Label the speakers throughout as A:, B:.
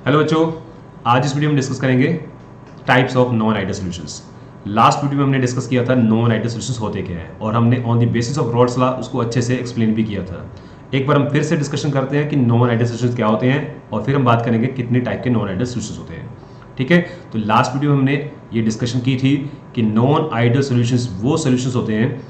A: Hello बच्चों, आज इस वीडियो में डिस्कस करेंगे types of non ideal solutions. Last video में हमने डिस्कस किया था नॉन आइडियल सॉल्यूशंस होते क्या हैं और हमने on the basis of Rawls law उसको अच्छे से एक्सप्लेन भी किया था। एक बार हम फिर से डिस्कशन करते हैं कि नॉन आइडियल सॉल्यूशंस क्या होते हैं और फिर हम बात करेंगे कितने टाइप के नॉन आइडियल सॉल्यूशंस होते हैं। ठीक है, तो लास्ट वीडियो में हमने ये डिस्कशन की थी कि नॉन आइडियल सॉल्यूशंस वो सॉल्यूशंस होते हैं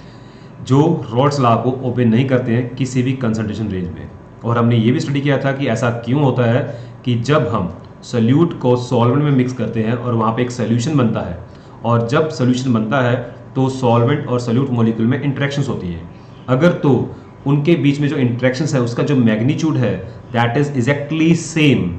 A: जो रॉल्स लॉ को ओबे नहीं करते हैं किसी भी कंसंट्रेशन रेंज में। और हमने ये भी स्टडी किया था कि ऐसा क्यों होता है कि जब हम सोल्यूट को सॉल्वेंट में मिक्स करते हैं और वहाँ पे एक सोल्यूशन बनता है, और जब सोल्यूशन बनता है तो सॉल्वेंट और सोल्यूट मॉलिक्यूल में इंटरेक्शंस होती हैं। अगर तो उनके बीच में जो इंटरेक्शंस है उसका जो मैग्नीट्यूड है that is exactly same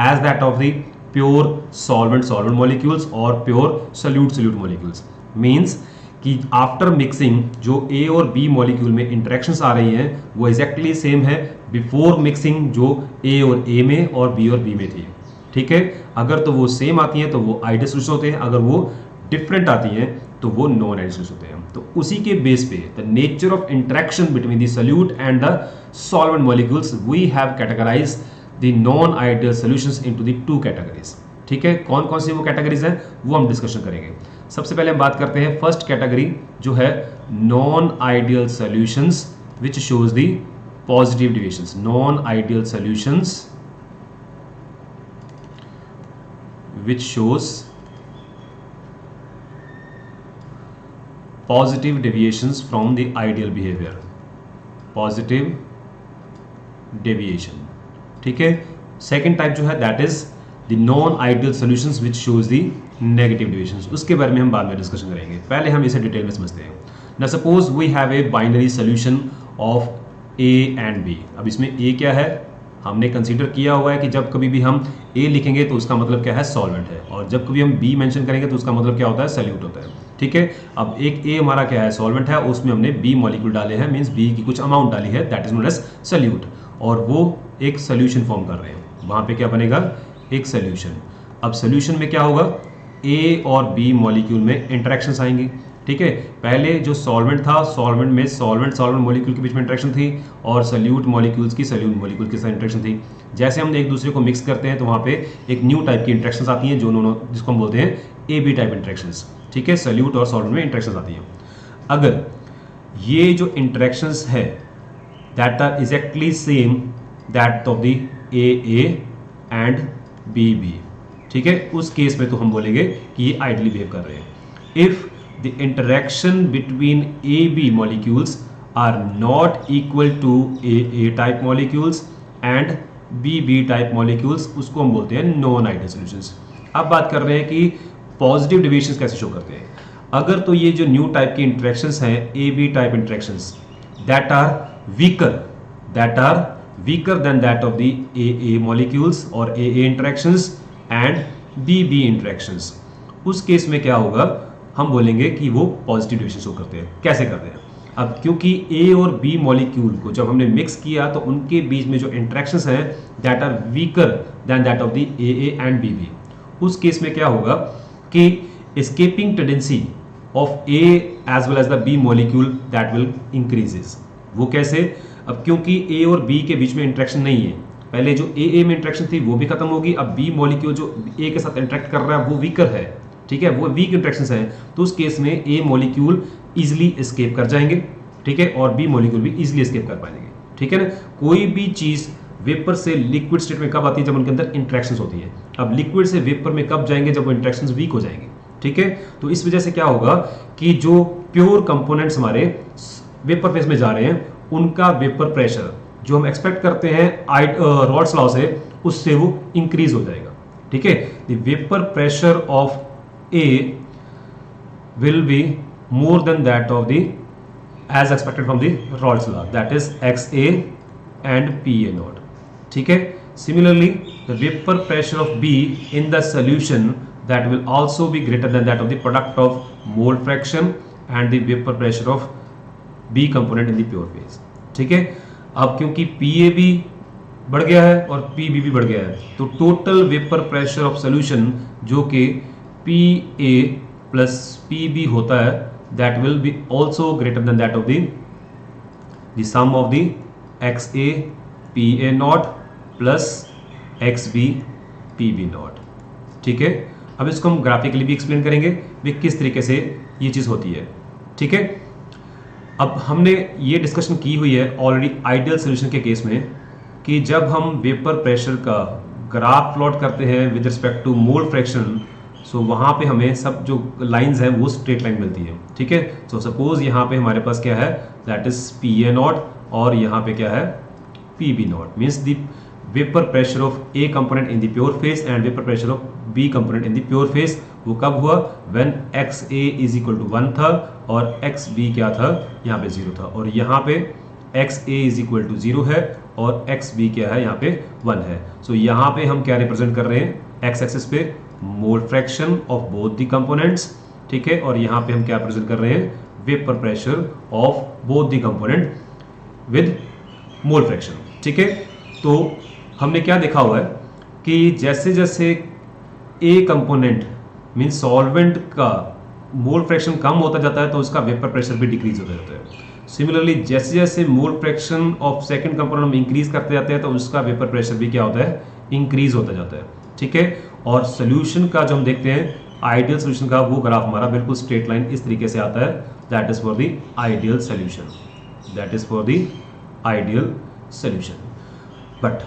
A: as that of the pure solvent solvent molecules और pure solute solute molecules, means कि आफ्टर मिक्सिंग जो ए और बी मॉलिक्यूल में इंटरेक्शंस आ रही हैं वो एग्जैक्टली सेम है बिफोर मिक्सिंग जो ए और ए में और बी में थी। ठीक है, अगर तो वो सेम आती हैं तो वो आइडियल सॉल्यूशन होते हैं, अगर वो डिफरेंट आती हैं तो वो नॉन आइडियल सॉल्यूशन होते हैं। तो उसी के बेस पे the nature of interaction between the solute and the solvent molecules we have categorize the non ideal solutions into the two categories. ठीक है, कौन कौन सी वो कैटेगरीज हैं वो हम डिस्कशन करेंगे। सबसे पहले हम बात करते हैं फर्स्ट कैटेगरी जो है non ideal solutions which shows the positive deviations. Non ideal solutions which shows positive deviations from the ideal behavior, positive deviation। ठीक है, सेकेंड टाइप जो है that is the non ideal solutions which shows the negative deviations. उसके बारे में हम बाद में डिस्कशन करेंगे, पहले हम इसे डिटेल में समझते हैं। ना suppose we have a binary solution of A and B. अब इसमें ए क्या है, हमने कंसीडर किया हुआ है कि जब कभी भी हम ए लिखेंगे तो उसका मतलब क्या है, सॉल्वेंट है, और जब कभी हम बी मेंशन करेंगे तो उसका मतलब क्या होता है, सॉल्यूट होता है। ठीक है, अब एक ए हमारा क्या है, सॉल्वेंट है, उसमें हमने बी मॉलिक्यूल डाले हैं, मींस बी की कुछ अमाउंट डाली है, that is known as solute, और वो एक सोल्यूशन फॉर्म कर रहे हैं। वहां पे क्या बनेगा, एक सोल्यूशन। अब सोल्यूशन में क्या होगा, ए और बी मॉलिक्यूल में इंटरेक्शंस आएंगी। ठीक है, पहले जो सॉल्वेंट था, सॉल्वेंट में सॉल्वेंट मॉलिक्यूल के बीच में इंटरेक्शन थी और सोल्यूट मॉलिक्यूल्स की सोल्यूट मॉलिक्यूल के साथ इंटरेक्शन थी। जैसे हम एक दूसरे को मिक्स करते हैं तो वहाँ पे एक न्यू टाइप की इंटरेक्शंस आती हैं जो जिसको हम बोलते हैं ए बी टाइप इंटरेक्शंस। ठीक है, सोल्यूट और सॉल्वेंट में इंटरेक्शंस आती हैं। अगर ये जो इंटरेक्शंस है that are exactly same that of the A and B, ठीक है, उस केस में तो हम बोलेंगे कि ये आइडियली बिहेव कर रहे हैं। If the interaction between AB molecules are not equal to AA type molecules and BB type molecules, उसको हम बोलते हैं नॉन आइडियल सॉल्यूशंस। अब बात कर रहे हैं कि पॉजिटिव डेविएशंस कैसे शो करते हैं। अगर तो ये जो न्यू टाइप की इंटरेक्शंस हैं AB type interactions that are weaker than that of the AA molecules और AA interactions and BB interactions, उस केस में क्या होगा, हम बोलेंगे कि वो पॉजिटिव डेविएशन शो करते हैं। कैसे करते हैं, अब क्योंकि ए और बी मॉलिक्यूल को जब हमने मिक्स किया तो उनके बीच में जो इंटरेक्शंस हैं that are weaker than that of the A and B, उस केस में क्या होगा कि escaping tendency of A as well as the B molecule that will increases. वो कैसे, अब क्योंकि ए और बी के बीच में इंटरेक्शन नहीं है, पहले जो ए में इंटरेक्शन थी वो भी खत्म होगी, अब बी मॉलिक्यूल जो ए के साथ इंटरेक्ट कर रहा है वो वीकर है। ठीक है, वो वीक इंटरेक्शंस हैं, तो उस केस में ए मॉलिक्यूल इजीली एस्केप कर जाएंगे। ठीक है, और बी मॉलिक्यूल भी इजीली एस्केप कर पाएंगे। ठीक है ना, कोई भी चीज वेपर से लिक्विड स्टेट में कब आती है, जब उनके अंदर इंटरेक्शंस होती है। अब लिक्विड से वेपर में कब जाएंगे, जब वो इंटरेक्शंस वीक हो जाएंगे। ठीक है, तो इस वजह से क्या होगा कि जो प्योर कंपोनेंट्स हमारे वेपर फेज में जा रहे हैं उनका वेपर प्रेशर जो हम एक्सपेक्ट करते हैं रॉल्स लॉ से, उससे वो इंक्रीज हो जाएगा। ठीक है, the vapour pressure of A will be more than that of the as expected from the Raoult's law, that is XA and PA naught. ठीक है, similarly the vapor pressure of B in the solution that will also be greater than that of the product of mole fraction and the vapor pressure of B component in the pure phase. ठीक है, अब क्योंकि PA भी बढ़ गया है और PB भी बढ़ गया है तो total vapour pressure of solution जो कि PA प्लस PB होता है that will be also greater than that of the sum of the XA PA not plus XB PB0। ठीक है, अब इसको हम ग्राफिकली भी एक्सप्लेन करेंगे भी किस तरीके से ये चीज़ होती है। ठीक है, अब हमने ये डिस्कशन की हुई है ऑलरेडी आइडियल सोल्यूशन के केस में कि जब हम वेपर प्रेशर का ग्राफ प्लॉट करते हैं with respect to mole fraction, so वहाँ पे हमें सब जो लाइंस हैं वो स्ट्रेट लाइन मिलती है। ठीक है, सो सपोज यहाँ पे हमारे पास क्या है, दैट इज PA0 और यहाँ पे क्या है PB0, means the vapour pressure of A component in the pure phase and vapour pressure of B component in the pure phase. वो कब हुआ, when XA is equal to 1 था और XB क्या था, यहाँ पे 0 था, और यहाँ पे XA इज इक्वल टू 0 है और XB क्या है, यहाँ पे 1 है। सो यहाँ पे हम क्या रिप्रेजेंट कर रहे हैं, x एक्सिस पे मोल fraction of both the components. ठीक है, और यहाँ पे हम क्या प्रेजेंट कर रहे हैं, vapour pressure of both the component with mole fraction. ठीक है, तो हमने क्या देखा हुआ है कि जैसे जैसे ए कंपोनेंट मीन सॉल्वेंट का मोल फ्रैक्शन कम होता जाता है तो उसका वेपर प्रेशर भी डिक्रीज होता जाता है। सिमिलरली जैसे जैसे मोल फ्रैक्शन ऑफ सेकंड कंपोनेंट हम इंक्रीज करते जाते हैं तो उसका वेपर प्रेशर भी क्या होता है, इंक्रीज होता जाता है। ठीक है, और सोल्यूशन का जो हम देखते हैं आइडियल सोल्यूशन का वो ग्राफ हमारा बिल्कुल स्ट्रेट लाइन इस तरीके से आता है, that is for the ideal solution, that is for the ideal solution. But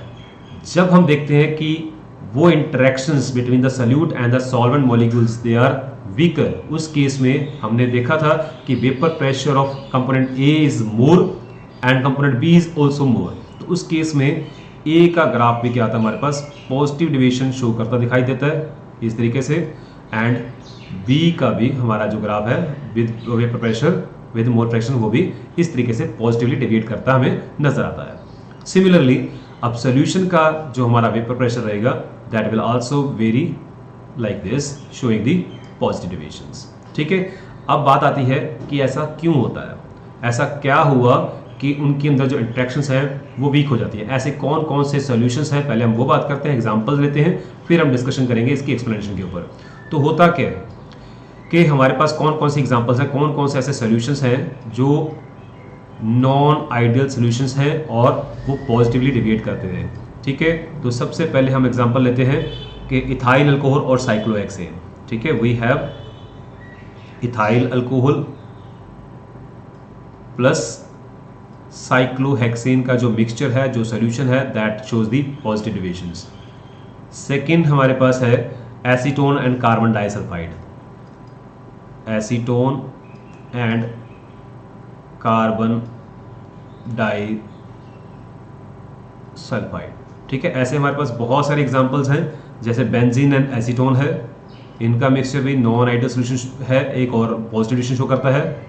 A: जब हम देखते हैं कि वो interactions between the solute and the solvent molecules they are weaker, उस केस में हमने देखा था कि vapour pressure of component A is more and component B is also more. तो उस केस में ए का ग्राफ भी क्या आता है, हमारे पास पॉजिटिव डेविएशन शो करता दिखाई देता है इस तरीके से, एंड बी का भी हमारा जो ग्राफ है with vapour pressure with mole fraction वो भी इस तरीके से पॉजिटिवली डेविएट करता हमें नजर आता है। सिमिलरली अब सोल्यूशन का जो हमारा वेपर प्रेशर रहेगा that will also very like this, showing the positive deviations. ठीक है, अब बात आती है कि ऐसा क्यों होता है, ऐसा क्या हुआ कि उनके अंदर जो इंट्रैक्शंस हैं वो वीक हो जाती है। ऐसे कौन कौन से सॉल्यूशंस हैं, पहले हम वो बात करते हैं, एग्जांपल्स लेते हैं, फिर हम डिस्कशन करेंगे इसकी एक्सप्लेनेशन के ऊपर। तो होता क्या है कि हमारे पास कौन कौन सी एग्जांपल्स हैं, कौन कौन से ऐसे सॉल्यूशंस हैं जो नॉन आइडियल सॉल्यूशंस हैं और वो पॉजिटिवली डेविएट करते हैं। ठीक है, तो सबसे पहले हम एग्जांपल लेते हैं कि इथाइल अल्कोहल और साइक्लोहेक्सेन। ठीक है, we have ethyl alcohol plus cyclohexane का जो मिक्सचर है, जो सॉल्यूशन है, that shows the positive deviations. Second हमारे पास है acetone and carbon disulphide, acetone and carbon disulphide. ठीक है, ऐसे हमारे पास बहुत सारे एग्जांपल्स हैं, जैसे बेंजीन एंड एसीटोन है, इनका मिक्सचर भी नॉन आइडियल सॉल्यूशन है, एक और पॉजिटिव डेविएशन शो करता है।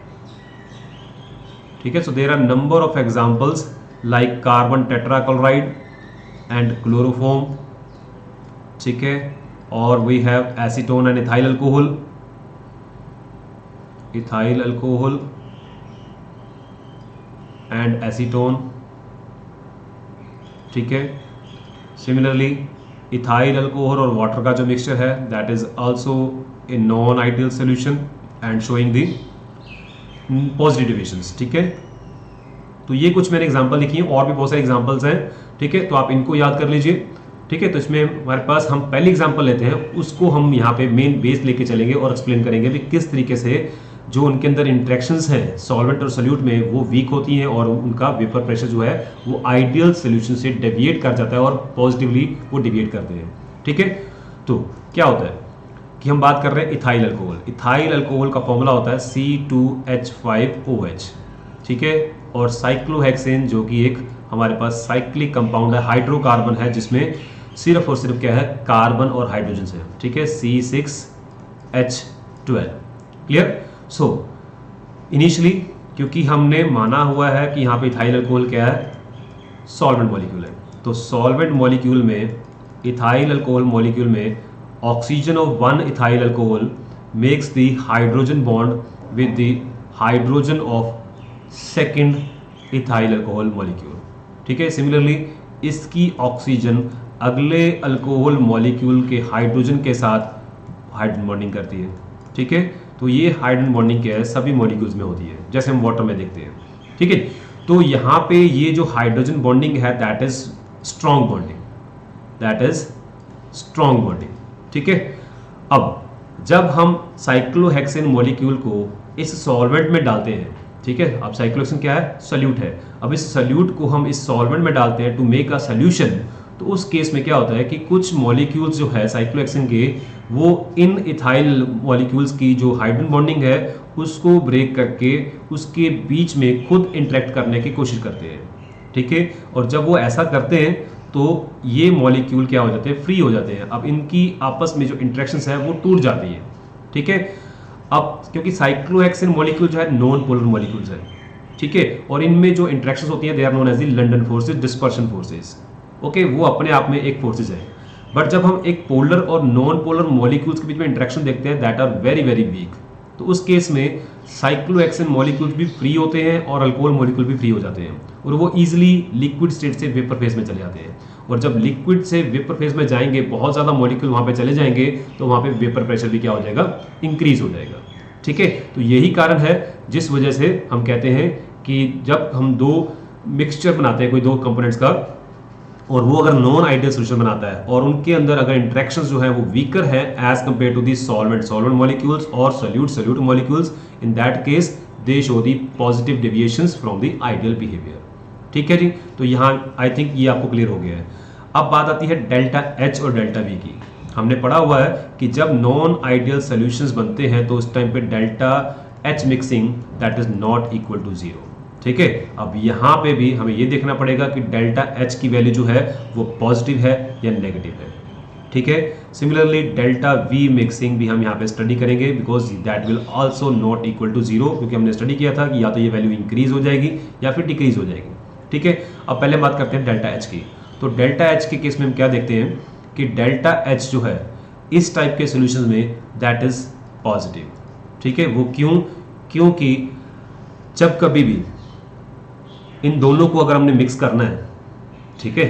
A: ठीक है, so there are number of examples like carbon tetrachloride and chloroform. ठीक है, और we have acetone and ethyl alcohol, ethyl alcohol and acetone. ठीक है, सिमिलरली इथाइल अल्कोहल और वाटर का जो मिक्सचर है that is also a non ideal solution and showing the positive deviations. ठीक है, तो ये कुछ मैंने एग्जांपल लिखी हैं, और भी बहुत सारे एग्जांपल्स हैं। ठीक है, तो आप इनको याद कर लीजिए। ठीक है, तो इसमें हमारे पास हम पहली एग्जांपल लेते हैं, उसको हम यहाँ पे मेन बेस लेके चलेंगे और एक्सप्लेन करेंगे भी किस तरीके से जो उनके अंदर इंट्रैक्शंस हैं सॉल्वेंट और सॉल्यूट में वो वीक होती हैं और उनका वेपर प्रेशर जो है वो आइडियल सॉल्यूशन से डेविएट कर जाता है और पॉजिटिवली वो डेविएट करते हैं। ठीक है, तो क्या होता है कि हम बात कर रहे हैं इथाइल अल्कोहल। इथाइल अल्कोहल का फॉर्मूला होता है C2H5OH। ठीक है, और साइक्लोहेक्सेन जो कि एक हमारे पास साइक्लिक कंपाउंड है, हाइड्रोकार्बन है, जिसमें सिर्फ और सिर्फ क्या है, कार्बन और हाइड्रोजन है। ठीक है, C6H12। क्लियर। सो इनिशियली क्योंकि हमने माना हुआ है कि यहाँ पे इथाइल अल्कोहल क्या है, सॉल्वेंट मॉलिक्यूल है, तो सॉल्वेंट मॉलिक्यूल में इथाइल अल्कोहल मॉलिक्यूल में oxygen of one ethyl alcohol makes the hydrogen bond with the hydrogen of second ethyl alcohol molecule. ठीक है, सिमिलरली इसकी ऑक्सीजन अगले अल्कोहल मॉलिक्यूल के हाइड्रोजन के साथ हाइड्रोजन बॉन्डिंग करती है। ठीक है, तो ये हाइड्रोजन बॉन्डिंग क्या है, सभी मॉलिक्यूल्स में होती है, जैसे हम वाटर में देखते हैं। ठीक है, तो यहाँ पे ये जो हाइड्रोजन बॉन्डिंग है that is strong bonding, that is strong bonding. ठीक है, अब जब हम साइक्लोहेक्सेन मॉलिक्यूल को इस सॉल्वेंट में डालते हैं, ठीक है, अब साइक्लोहेक्सेन क्या है, सॉल्यूट है, अब इस सॉल्यूट को हम इस सॉल्वेंट में डालते हैं टू मेक अ सॉल्यूशन, तो उस केस में क्या होता है कि कुछ मॉलिक्यूल्स जो है साइक्लोहेक्सेन के, वो इन इथाइल मॉलिक्यूल्स की जो हाइड्रोजन बॉन्डिंग है उसको ब्रेक करके उसके बीच में खुद इंटरेक्ट करने की कोशिश करते हैं। ठीक है, और जब वो ऐसा करते हैं तो ये मॉलिक्यूल क्या हो जाते हैं, फ्री हो जाते हैं। अब इनकी आपस में जो इंटरेक्शंस है वो टूट जाती है। ठीक है, अब क्योंकि साइक्लोहेक्सेन मॉलिक्यूल जो है नॉन पोलर मॉलिक्यूल्स है, ठीक है, और इनमें जो इंटरेक्शंस होती हैं they are known as the London forces, dispersion forces. Okay, वो अपने आप में एक फोर्सेज है, बट जब हम एक पोलर और नॉन पोलर मॉलिक्यूल्स के बीच में इंटरेक्शन देखते हैं that are very very weak, तो उस केस में साइक्लोहेक्सेन मॉलिक्यूल्स भी फ्री होते हैं और अल्कोहल मॉलिक्यूल भी फ्री हो जाते हैं, और वो इजीली लिक्विड स्टेट से वेपर फेज में चले जाते हैं। और जब लिक्विड से वेपर फेज में जाएंगे, बहुत ज़्यादा मॉलिक्यूल वहाँ पे चले जाएंगे, तो वहाँ पे वेपर प्रेशर भी क्या हो जाएगा, इंक्रीज हो जाएगा। ठीक है, तो यही कारण है जिस वजह से हम कहते हैं कि जब हम दो मिक्सचर बनाते हैं कोई दो कंपोनेंट्स का, और वो अगर नॉन आइडियल सोल्यूशन बनाता है और उनके अंदर अगर इंटरेक्शंस जो है वो वीकर है as compare to the solvent molecules और solute molecules, in that case they show the positive deviations from the ideal behaviour. ठीक है जी, तो यहाँ आई थिंक ये आपको क्लियर हो गया है। अब बात आती है डेल्टा एच और डेल्टा वी की। हमने पढ़ा हुआ है कि जब नॉन आइडियल सोल्यूशंस बनते हैं तो उस टाइम पे delta H mixing that is not equal to zero. ठीक है, अब यहाँ पे भी हमें ये देखना पड़ेगा कि डेल्टा एच की वैल्यू जो है वो पॉजिटिव है या नेगेटिव है। ठीक है, सिमिलरली डेल्टा वी मिक्सिंग भी हम यहाँ पे स्टडी करेंगे because that will also not equal to zero, क्योंकि हमने स्टडी किया था कि या तो ये वैल्यू इंक्रीज हो जाएगी या फिर डिक्रीज हो जाएगी। ठीक है, अब पहले बात करते हैं डेल्टा एच की। तो डेल्टा एच के केस में हम क्या देखते हैं कि डेल्टा एच जो है इस टाइप के सोल्यूशन में दैट इज पॉजिटिव। ठीक है, वो क्योंकि जब कभी भी इन दोनों को अगर हमने मिक्स करना है, ठीक है,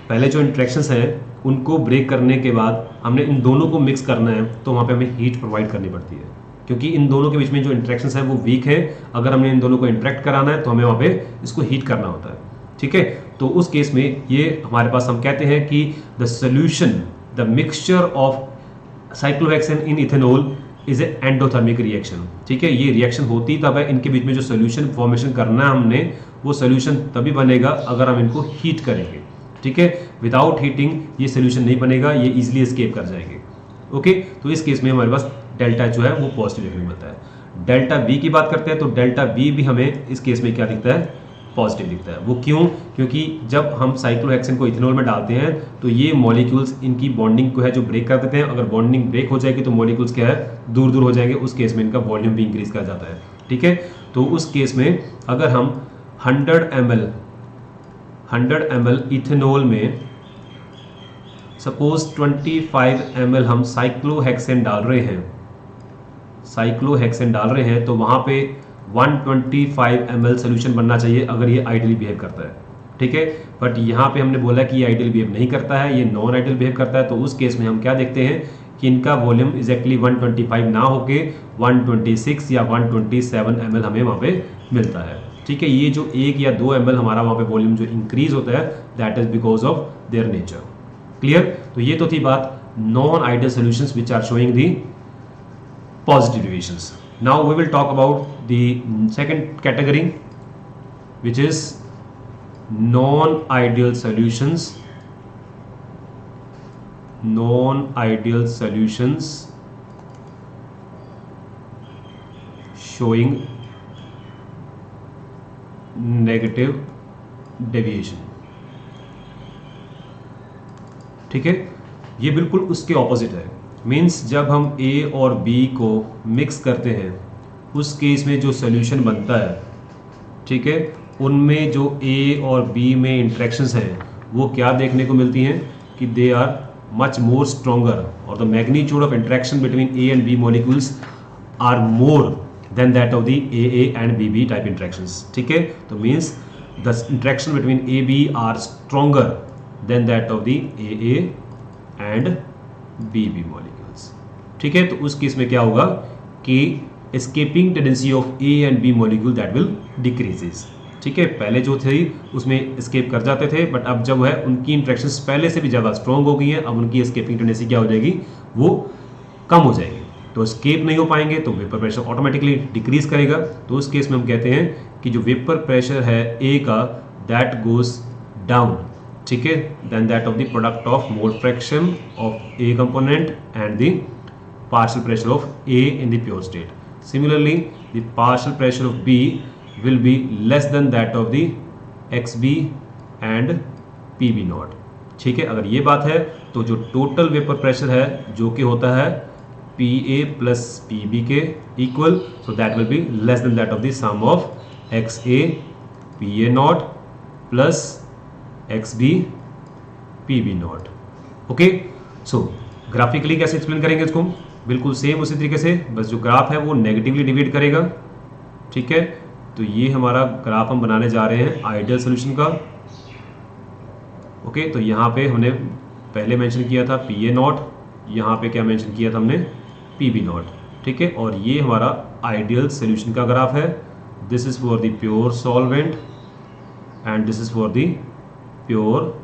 A: पहले जो इंटरेक्शंस हैं उनको ब्रेक करने के बाद हमने इन दोनों को मिक्स करना है, तो वहाँ पे हमें हीट प्रोवाइड करनी पड़ती है, क्योंकि इन दोनों के बीच में जो इंटरेक्शंस है वो वीक है। अगर हमने इन दोनों को इंटरेक्ट कराना है तो हमें वहाँ पे इसको हीट करना होता है। ठीक है, तो उस केस में ये हमारे पास हम कहते हैं कि the solution, the mixture of cyclohexane in ethanol is a endothermic reaction. ठीक है, ये रिएक्शन होती तब है, इनके बीच में जो सोल्यूशन फॉर्मेशन करना है हमने, वो सोल्यूशन तभी बनेगा अगर हम इनको हीट करेंगे। ठीक है, विदाउट हीटिंग ये सोल्यूशन नहीं बनेगा, ये इजीली एस्केप कर जाएंगे। ओके, तो इस केस में हमारे पास डेल्टा जो है वो पॉजिटिव देखने को मिलता है। डेल्टा बी की बात करते हैं तो डेल्टा बी भी हमें इस केस में क्या दिखता है, पॉजिटिव दिखता है। वो क्योंकि जब हम साइक्लोहेक्सेन को इथेनॉल में डालते हैं तो ये मॉलिक्यूल्स इनकी बॉन्डिंग को है जो ब्रेक कर देते हैं। अगर बॉन्डिंग ब्रेक हो जाएगी तो मॉलिक्यूल्स क्या है, दूर दूर हो जाएंगे, उस केस में इनका वॉल्यूम भी इंक्रीज कर जाता है। ठीक है, तो उस केस में अगर हम 100 ml इथेनॉल में सपोज 25 ml हम साइक्लोहेक्सेन डाल रहे हैं, तो वहाँ पे 125 ml सोल्यूशन बनना चाहिए अगर ये आइडियली बिहेव करता है। ठीक है, बट यहाँ पे हमने बोला कि ये आइडियल बिहेव नहीं करता है, ये नॉन आइडियल बिहेव करता है। तो उस केस में हम क्या देखते हैं कि इनका वॉल्यूम एग्जैक्टली 125 ना होके 126 या 127 ml हमें वहाँ पे मिलता है। ठीक है, ये जो 1 या 2 ml हमारा वहाँ पे वॉल्यूम जो इंक्रीज होता है that is because of their nature. Clear, तो ये तो थी बात non ideal solutions which are showing the positive deviations. Now we will talk about the second category which is non ideal solutions showing negative deviation. ठीक है, ये बिल्कुल उसके ऑपोजिट है। मीन्स जब हम ए और बी को मिक्स करते हैं उस केस में जो सोल्यूशन बनता है, ठीक है, उनमें जो ए और बी में इंटरेक्शंस हैं वो क्या देखने को मिलती हैं कि they are much more stronger, और the magnitude of interaction between A and B molecules are more than that of the AA and BB type interactions. ठीक है, तो means the interaction between AB are stronger than that of the AA and BB molecules. ठीक है, तो उस case में क्या होगा कि escaping tendency of A and B molecule that will decreases. ठीक है, पहले जो थे उसमें एस्केप कर जाते थे, बट अब जब है उनकी इंट्रैक्शंस पहले से भी ज़्यादा स्ट्रॉन्ग हो गई हैं, अब उनकी एस्केपिंग टेंडेंसी क्या हो जाएगी, वो कम हो जाएगी। तो एस्केप नहीं हो पाएंगे तो वेपर प्रेशर ऑटोमेटिकली डिक्रीज करेगा। तो उस केस में हम कहते हैं कि जो वेपर प्रेशर है ए का, दैट गोज डाउन, ठीक है, then that of the product of mole fraction of A component and the partial pressure of A in the pure state. Similarly, the partial pressure of B will be less than that of the XB and PB naught. ठीक है, अगर ये बात है तो जो total vapour pressure है जो कि होता है PA प्लस PB के equal, so that will be less than that of the sum of XA PA not plus XB PB naught. Okay, so graphically कैसे एक्सप्लेन करेंगे इसको, बिल्कुल सेम उसी तरीके से, बस जो ग्राफ है वो नेगेटिवली डिवाइड करेगा। ठीक है, तो ये हमारा ग्राफ हम बनाने जा रहे हैं आइडियल सोल्यूशन का। ओके, तो यहाँ पे हमने पहले मेंशन किया था PA नॉट, यहाँ पे क्या मेंशन किया था हमने PB नॉट। ठीक है, और ये हमारा आइडियल सोल्यूशन का ग्राफ है। This is for the pure solvent and this is for the pure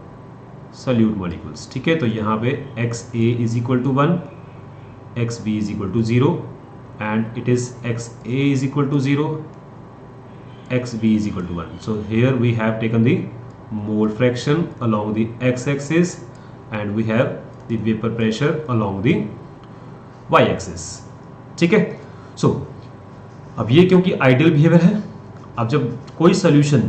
A: solute molecules. ठीक है, तो यहाँ पे XA is equal to 1, XB is equal to 0 and it is XA is equal to 0, XB is equal to 1. So here we have taken the mole fraction along the x-axis and we have the vapor pressure along the y-axis. ठीक है, so अब ये क्योंकि ideal behaviour है, अब जब कोई solution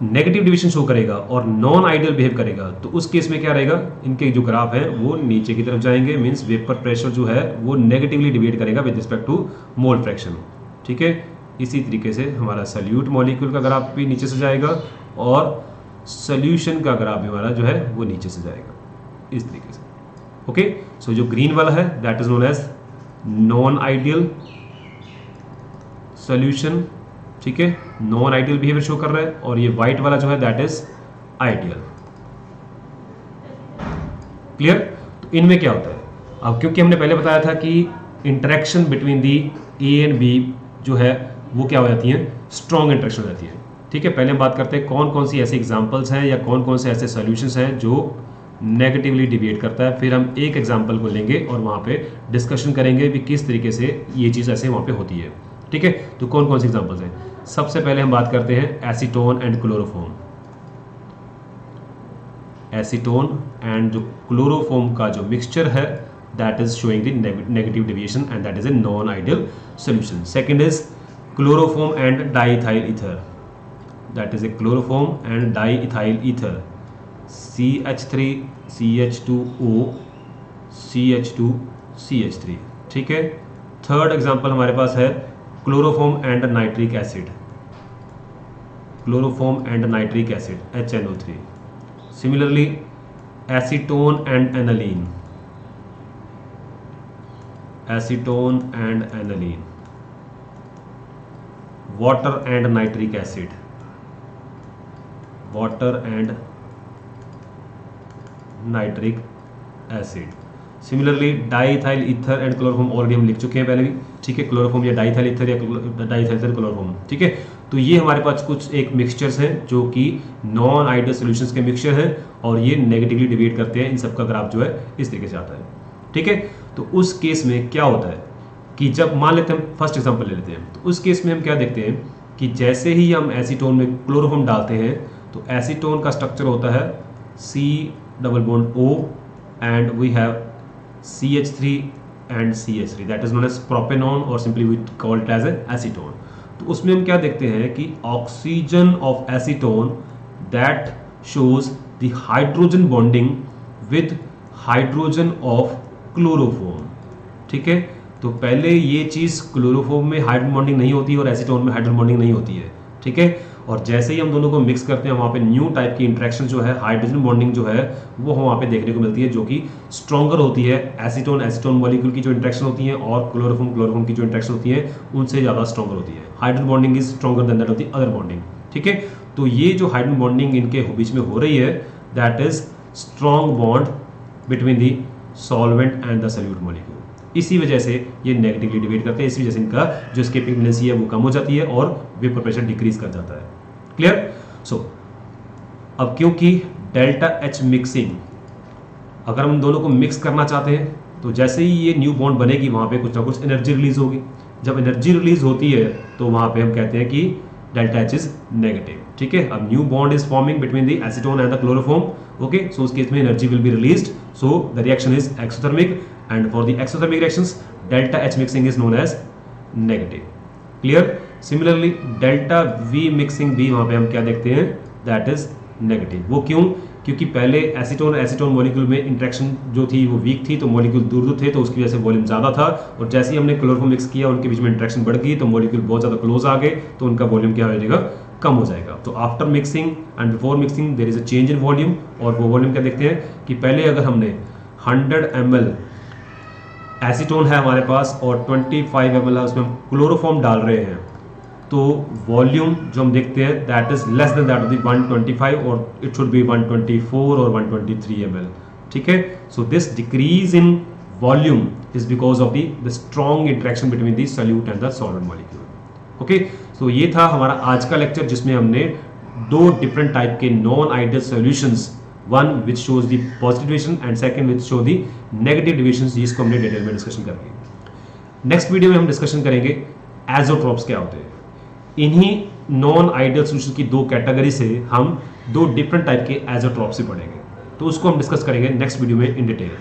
A: negative deviation show करेगा और नॉन आइडियल बिहेव करेगा तो उस केस में क्या रहेगा, इनके जो ग्राफ है वो नीचे की तरफ जाएंगे, मींस वेपर प्रेशर जो है वो नेगेटिवली डिविएट करेगा with respect to mole fraction. ठीक है, इसी तरीके से हमारा सॉल्यूट मॉलिक्यूल का ग्राफ भी नीचे से जाएगा और सॉल्यूशन का ग्राफ भी हमारा जो है वो नीचे से जाएगा इस तरीके से। ओके, सो जो ग्रीन वाला है that is known as non ideal solution. ठीक है, नॉन आइडियल बिहेवियर शो कर रहा है, और ये व्हाइट वाला जो है दैट इज आइडियल। क्लियर? तो इनमें क्या होता है, अब क्योंकि हमने पहले बताया था कि interaction between the A and B जो है वो क्या हो जाती है, स्ट्रॉन्ग इंटरेक्शन हो जाती है। ठीक है, पहले हम बात करते हैं कौन कौन सी ऐसे एग्जांपल्स हैं या कौन कौन से ऐसे सॉल्यूशंस हैं जो नेगेटिवली डिविएट करता है। फिर हम एक एग्जांपल को लेंगे और वहाँ पे डिस्कशन करेंगे भी किस तरीके से ये चीज़ ऐसे वहाँ पे होती है। ठीक है, तो कौन कौन से एग्जांपल्स हैं, सबसे पहले हम बात करते हैं acetone and chloroform. Acetone and जो क्लोरोफॉर्म का जो मिक्सचर है that is showing the negative deviation and that is a non ideal solution. Second is chloroform and diethyl ether, that is a chloroform and diethyl ether, CH3 CH2O CH2 CH3। ठीक है, third example हमारे पास है chloroform and nitric acid, chloroform and nitric acid HNO3। Similarly acetone and aniline, acetone and aniline, water and nitric acid, water and nitric acid. Similarly diethyl ether and chloroform already हम लिख चुके हैं पहले भी। ठीक है, क्लोरोफॉर्म या diethyl ether या डाईइथाइल ईथर क्लोरोफॉर्म। ठीक है, तो ये हमारे पास कुछ एक मिक्सचर्स हैं जो कि नॉन आइडियल सॉल्यूशंस के मिक्सचर हैं और ये नेगेटिवली डिवाइड करते हैं। इन सब का ग्राफ जो है इस तरीके से आता है। ठीक है, तो उस केस में क्या होता है कि जब मान लेते हैं, फर्स्ट एग्जाम्पल ले लेते हैं, तो उस केस में हम क्या देखते हैं कि जैसे ही हम एसीटोन में क्लोरोफॉर्म डालते हैं तो एसीटोन का स्ट्रक्चर होता है C+O and we have CH3 and CH3 that is known as propanone or simply we call it as a acetone। तो उसमें हम क्या देखते हैं कि oxygen of acetone that shows the hydrogen bonding with hydrogen of chloroform. ठीक है, तो पहले ये चीज़ क्लोरोफॉर्म में हाइड्रोजन बॉन्डिंग नहीं होती और एसीटोन में हाइड्रोजन बॉन्डिंग नहीं होती है। ठीक है, और जैसे ही हम दोनों को मिक्स करते हैं वहाँ पे न्यू टाइप की इंट्रैक्शन जो है, हाइड्रोजन बॉन्डिंग जो है वो वहाँ पे देखने को मिलती है जो कि स्ट्रॉन्गर होती है। एसीटोन एसीटोन मॉलिक्यूल की जो इंट्रैक्शन होती है और क्लोरोफॉर्म की जो इंट्रैक्शन होती है उनसे ज़्यादा स्ट्रॉन्गर होती है। Hydrogen bonding is stronger than that of the other bonding. ठीक है, तो ये जो हाइड्रोजन बॉन्डिंग इनके बीच में हो रही है that is strong bond between the solvent and the solute molecule. इसी वजह से ये नेगेटिवली डिवाइड करते हैं, इसी वजह से इनका जो एस्केपिंग टेंडेंसी है वो कम हो जाती है और वेपर प्रेशर डिक्रीज कर जाता है। क्लियर? सो अब क्योंकि डेल्टा एच मिक्सिंग, अगर हम दोनों को मिक्स करना चाहते हैं तो जैसे ही ये न्यू बॉन्ड बनेगी वहाँ पे कुछ ना कुछ एनर्जी रिलीज होगी। जब एनर्जी रिलीज होती है तो वहाँ पे हम कहते हैं कि डेल्टा एच इज नेगेटिव। ठीक है, अब new bond is forming between the acetone and the chloroform. Okay, so उस केस में energy will be released, so the reaction is exothermic and for the exothermic reactions delta H mixing is known as negative. Clear? Similarly delta V mixing भी वहाँ पे हम क्या देखते हैं, that is negative. वो क्यों? क्योंकि पहले एसीटोन एसीटोन मॉलिक्यूल में इंटरेक्शन जो थी वो वीक थी, तो मॉलिक्यूल दूर दूर थे, तो उसकी वजह से वॉल्यूम ज़्यादा था, और जैसे ही हमने क्लोरोफॉर्म मिक्स किया उनके बीच में इंटरेक्शन बढ़ गई तो मॉलिक्यूल बहुत ज़्यादा क्लोज आ गए, तो उनका वॉल्यूम क्या हो जाएगा, कम हो जाएगा। तो after mixing and before mixing there is a change in volume, और वो वॉल्यूम क्या देखते हैं कि पहले अगर हमने 100 ml एसीटोन है हमारे पास और 25 ml है उसमें हम क्लोरोफॉर्म डाल रहे हैं, तो वॉल्यूम जो हम देखते हैं that is less than that of the 125, और इट शुड बी 124 और 123 ml। ठीक है, so this decrease in volume is because of the strong interaction between the solute and the solvent molecule. Okay, so ये था हमारा आज का lecture जिसमें हमने दो डिफरेंट टाइप के non ideal solutions, one which shows the positive division and second which show the negative division, जिसको हमने डिटेल में डिस्कशन कर ली। नेक्स्ट वीडियो में हम डिस्कशन करेंगे एजोट्रॉप्स क्या होते हैं। इन्हीं नॉन आइडियल सॉल्यूशन की दो कैटेगरी से हम दो डिफरेंट टाइप के एजोट्रॉप्स से पढ़ेंगे, तो उसको हम डिस्कस करेंगे नेक्स्ट वीडियो में इन डिटेल।